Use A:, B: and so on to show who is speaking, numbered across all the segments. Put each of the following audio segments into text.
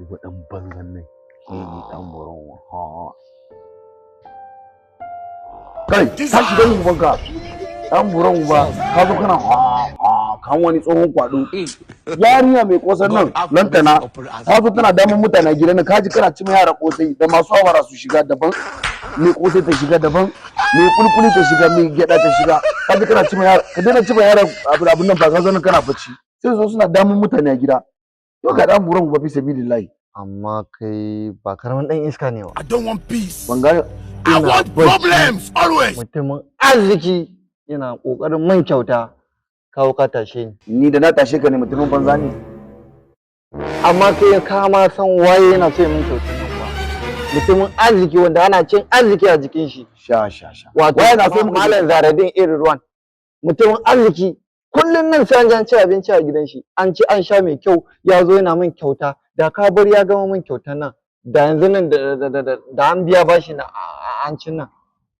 A: duba dan banzan nan shi ne dan buron ha kai tashi dan ubanka dan buron uba ka zo kana kan wani tsohon kwado yarinya mai kosan nan lantana ta zo tana damun mutane a gidan nan kaji kana cin yara kosai da masu awara su shiga daban mai kosai ta shiga daban mai kulkuli ta shiga mai gyada ta shiga kaji kana cin yara ka daina cin yara abun nan ba ka zo nan kana bacci sai zo suna damun mutane a gida yau ga dan buron uba fi sabilillahi
B: amma kai ba karamin dan iska ne ba.
C: I don't want peace.
A: ban ga
C: I want problems always.
B: Mutumin arziki yana kokarin man kyauta kawo ka tashe
A: ni da na tashe ka ne mutumin banza ne
B: amma kai ka ma san waye yana so min kyautar nan ba. Mutumin arziki wanda ana cin arziki a jikin shi.
A: sha
B: Wato
A: waye na so
B: malam Zaradin irin ruwan. Mutumin arziki kullum nan sai an ci abinci a gidan shi an ci an sha mai kyau ya zo yana min kyauta da ka bar ya gama min kyautar nan da yanzu nan da an biya bashi na an cin nan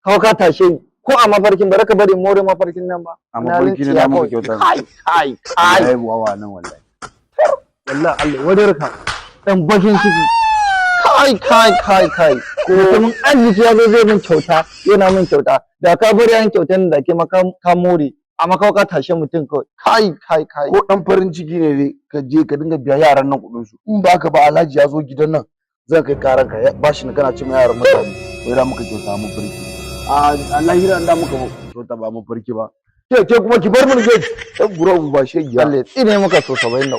B: kawo ka tashe ko a mafarkin ba ka bari more mafarkin nan ba
A: a mafarki ne na maka kyautar
B: kai
A: ai wawa nan wallahi
B: wallahi Allah wadarka dan bakin ciki kai mutumin arziki ya zo zai min kyauta yana min kyauta da ka bari yan kyautar nan da ke maka ka more amma kawai ka tashe mutum kawai kai
A: ko dan farin ciki ne dai ka je ka dinga biya yaran nan kuɗin su in ba ka ba Alhaji ya zo gidan nan zan kai karan ka bashi ne kana cin yaran mutane wai da muka kyauta mu farki a lahira da muka kyauta ba mu farki ba ke kuma ki bar mun ke dan gura ba shege
B: Allah tsine muka so 73